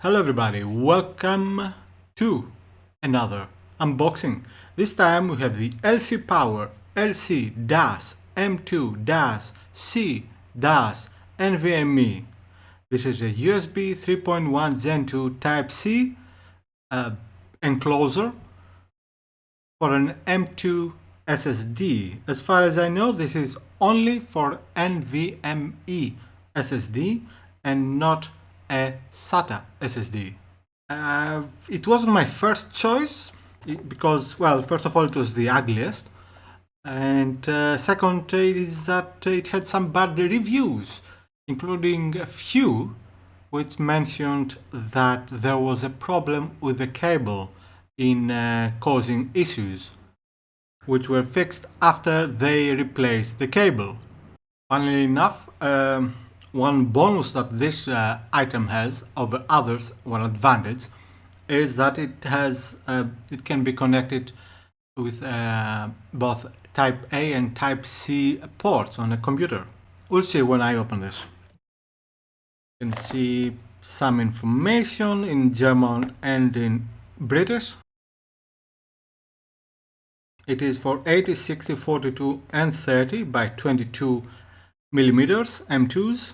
Hello everybody, welcome to another unboxing. This time we have the LC Power LC-M2-C-NVME. This is a USB 3.1 Gen 2 Type-C enclosure for an M2 SSD. As far as I know, this is only for NVMe SSD and not a SATA SSD. It wasn't my first choice because, well, first of all, it was the ugliest, and second is that it had some bad reviews, including a few which mentioned that there was a problem with the cable in causing issues, which were fixed after they replaced the cable. Funnily enough, one bonus that this item has over others, one advantage, is that it can be connected with both Type A and Type C ports on a computer. We'll see when I open this. You can see some information in German and in British. It is for 80, 60, 42 and 30 by 22 millimeters M2s.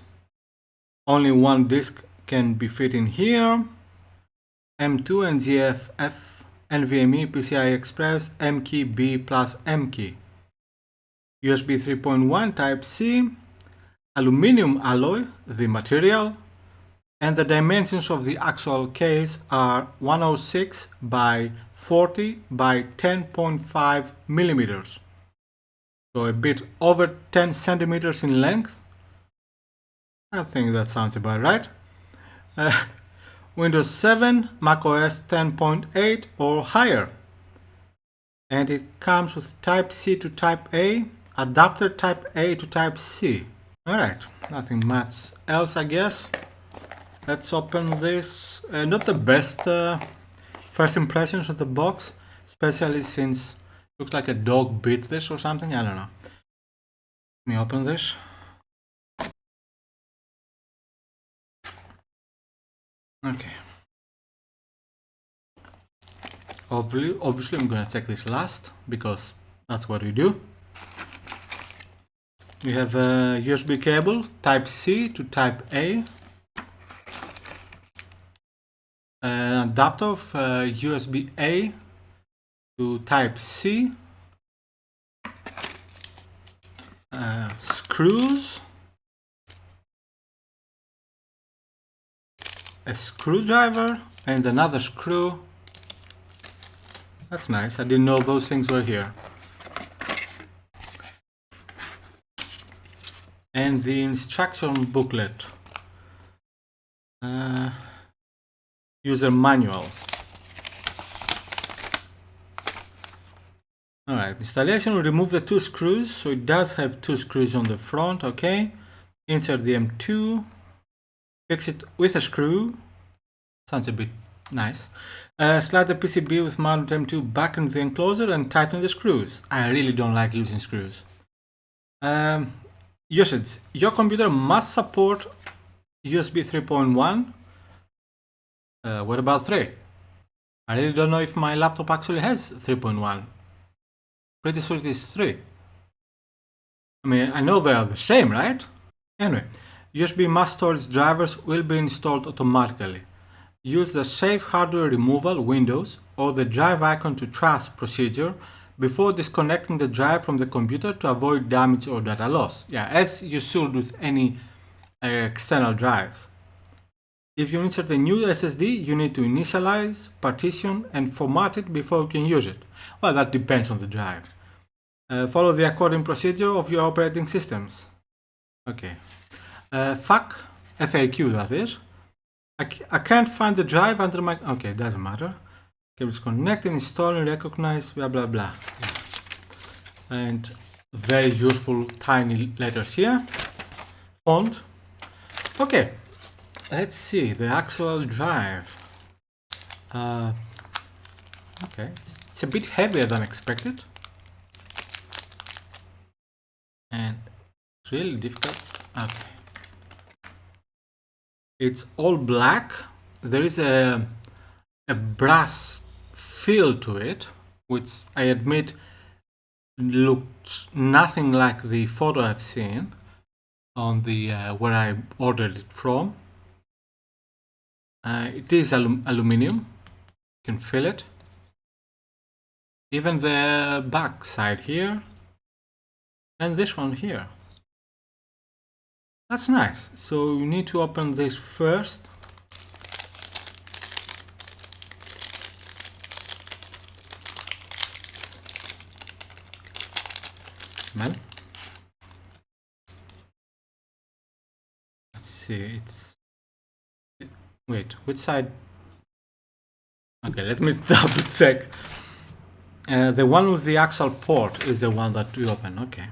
Only one disk can be fit in here. M2 and GFF, NVMe, PCI Express, M key B plus M key. USB 3.1 Type-C, aluminum alloy, the material, and the dimensions of the actual case are 106 by 40 by 10.5 millimeters. So a bit over 10 centimeters in length. I think that sounds about right. Windows 7, macOS 10.8 or higher. And it comes with Type-C to Type-A, adapter Type-A to Type-C. Alright, nothing much else, I guess. Let's open this. Not the best first impressions of the box, especially since it looks like a dog bit this or something. I don't know. Let me open this. Okay. Obviously I'm gonna check this last because that's what we do. We have a USB cable Type-C to Type-A, an adapter of USB-A to Type-C, screws, a screwdriver, and another screw. That's nice. I didn't know those things were here. And the instruction booklet. User manual. Alright, installation will remove the two screws. So it does have two screws on the front, okay. Insert the M2. Fix it with a screw. Sounds a bit nice. Slide the PCB with mounted M2 back into the enclosure and tighten the screws. I really don't like using screws. Usage. Your computer must support USB 3.1. What about 3? I really don't know if my laptop actually has 3.1. Pretty sure it is 3. I mean, I know they are the same, right? Anyway, USB mass storage drivers will be installed automatically. Use the Safe Hardware Removal Windows or the Drive Icon to Trash procedure before disconnecting the drive from the computer to avoid damage or data loss. Yeah, as you should with any external drives. If you insert a new SSD, you need to initialize, partition, and format it before you can use it. Well, that depends on the drive. Follow the according procedure of your operating systems. Okay. FAQ that is. I can't find the drive under my... Okay, doesn't matter. Cables connected, install and recognize, blah blah blah. And very useful tiny letters here. Font. Okay, let's see the actual drive. Okay, it's a bit heavier than expected. And it's really difficult. Okay. It's all black there is a brass feel to it, which I admit looks nothing like the photo I've seen on the where I ordered it from. It is aluminium. You can feel it. Even the back side here and this one here. That's nice. So you need to open this first. Well, let's see. Wait, which side? Okay, let me double check. The one with the actual port is the one that we open. Okay.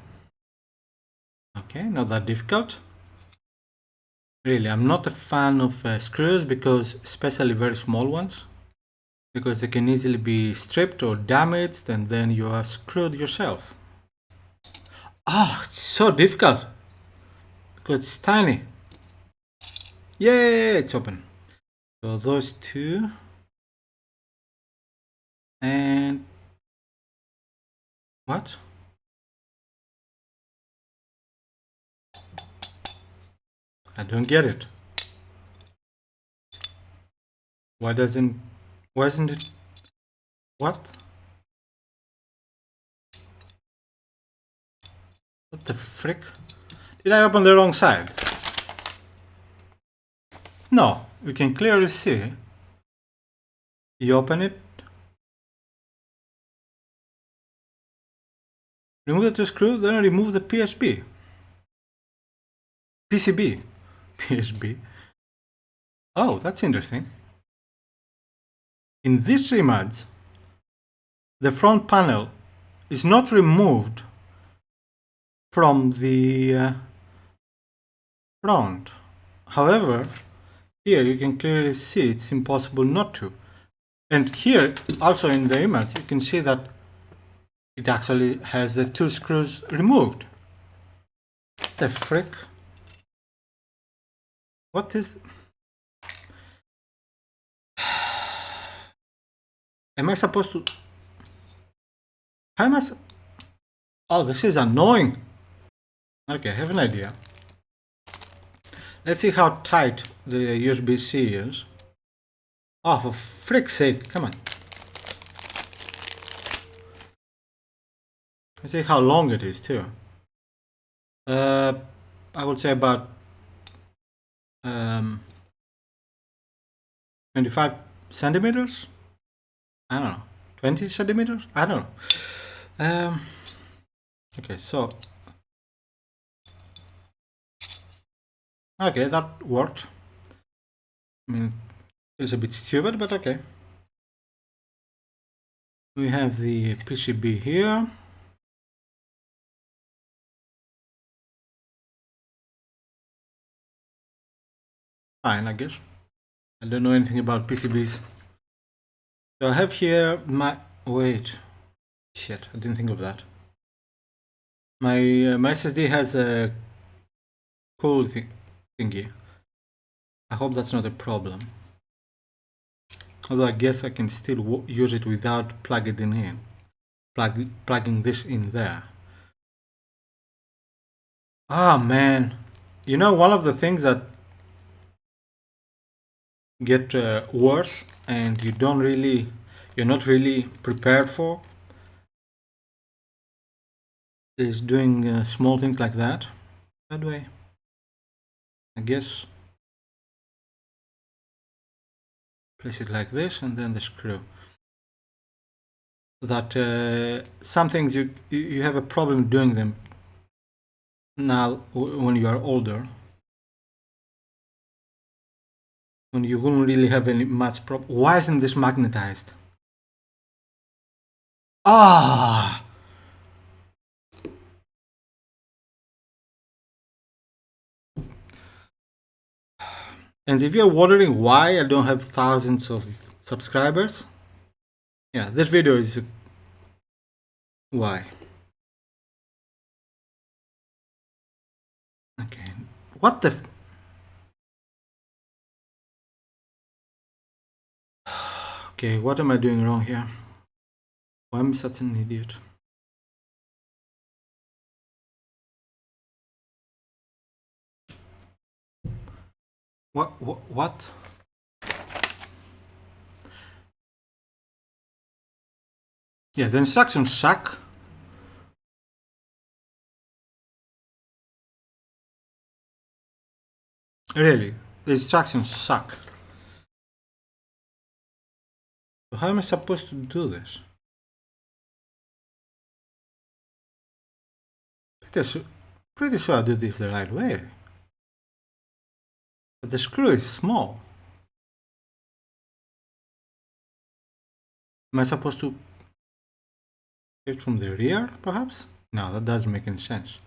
Okay, not that difficult. Really, I'm not a fan of screws, because especially very small ones, because they can easily be stripped or damaged and then you are screwed yourself. Oh, it's so difficult because it's tiny. Yay, it's open. So those two. And what? I don't get it. Why isn't it? What? What the frick? Did I open the wrong side? No, we can clearly see. You open it. Remove the two screws, then remove the PSB. PCB. PSB. Oh, that's interesting. In this image, the front panel is not removed from the front. However, here you can clearly see it's impossible not to. And here, also in the image, you can see that it actually has the two screws removed. What the frick? What is... Am I supposed to... How am I... Oh, this is annoying. Okay, I have an idea. Let's see how tight the USB-C is. Oh, for frick's sake, come on. Let's see how long it is too. I would say about 25 centimeters? I don't know. 20 centimeters? I don't know. Okay, so... Okay, that worked. I mean, it's a bit stupid, but okay. We have the PCB here. Fine, I guess. I don't know anything about PCBs. So I have here my... Wait. Shit, I didn't think of that. My SSD has a cool thingy. I hope that's not a problem. Although I guess I can still use it without plugging it in. Plugging this in there. Ah, man. You know, one of the things that get worse and you're not really prepared for is doing small things like that. That way, I guess, place it like this and then the screw. That some things you have a problem doing them now when you are older, when you wouldn't really have any much problem. Why isn't this magnetized? Ah! And if you're wondering why I don't have thousands of subscribers, yeah, this video is why. Okay, what the... Okay, what am I doing wrong here? Why am I such an idiot? What? Yeah, the instructions suck. Really, the instructions suck. So how am I supposed to do this? Pretty sure I do this the right way. But the screw is small. Am I supposed to get it from the rear, perhaps? No, that doesn't make any sense.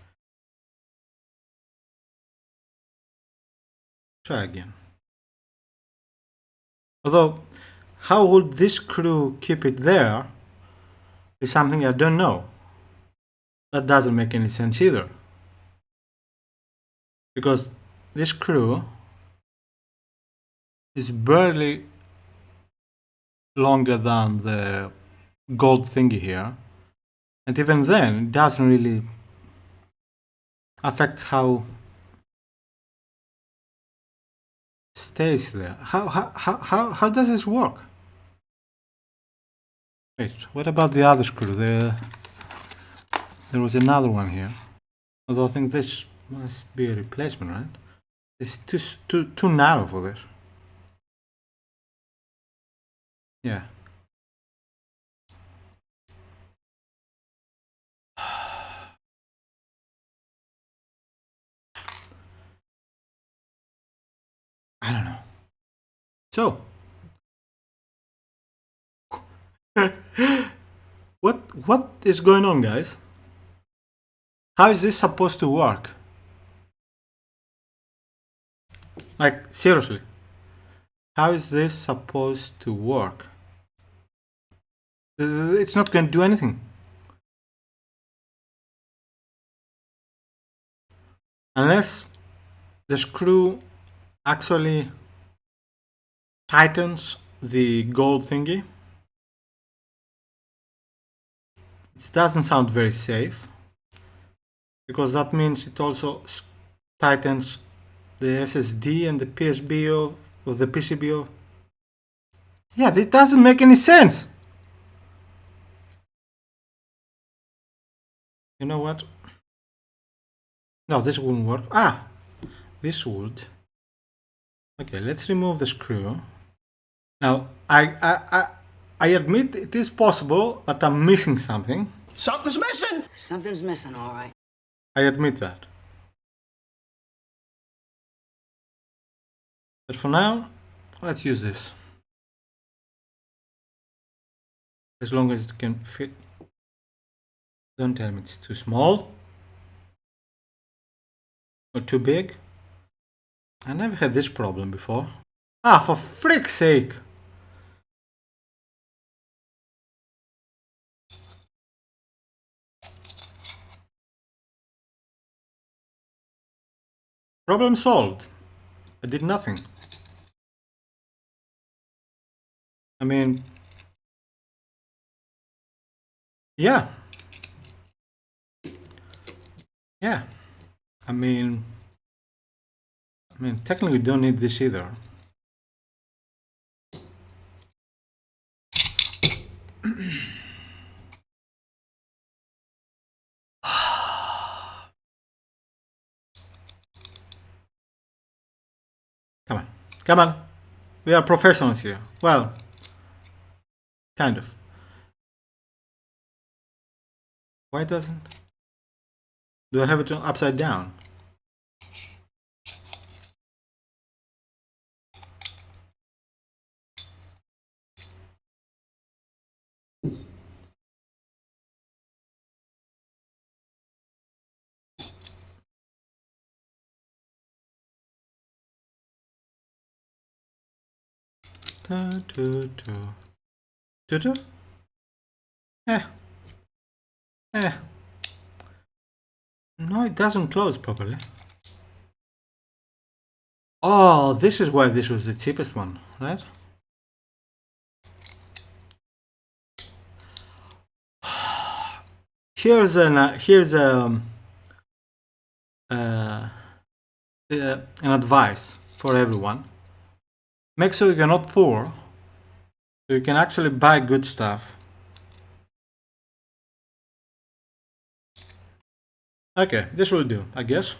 Try again. Although, how would this screw keep it there is something I don't know. That doesn't make any sense either. Because this screw is barely longer than the gold thingy here. And even then, it doesn't really affect how it stays there. How does this work? Wait, what about the other screw? There was another one here. Although I think this must be a replacement, right? It's too narrow for this. Yeah. I don't know. So, what is going on, guys? How is this supposed to work? Like, seriously, how is this supposed to work? It's not going to do anything. Unless the screw actually tightens the gold thingy. It doesn't sound very safe, because that means it also tightens the SSD and the PSBO or the PCBO. Yeah, this doesn't make any sense. You know what? No, this wouldn't work. Ah, this would. Okay, let's remove the screw. Now, I admit it is possible that I'm missing something. Something's missing! Something's missing, all right. I admit that. But for now, let's use this. As long as it can fit. Don't tell me it's too small or too big. I never had this problem before. Ah, for frick's sake! Problem solved. I did nothing. I mean, yeah. Yeah. I mean, technically we don't need this either. Come on. Come on. We are professionals here. Well, kind of. Why doesn't? Do I have it upside down? Eh. No, it doesn't close properly. Oh, this is why this was the cheapest one, right? Here's an advice for everyone. Make sure you're not poor, so you can actually buy good stuff. Okay, this will do, I guess.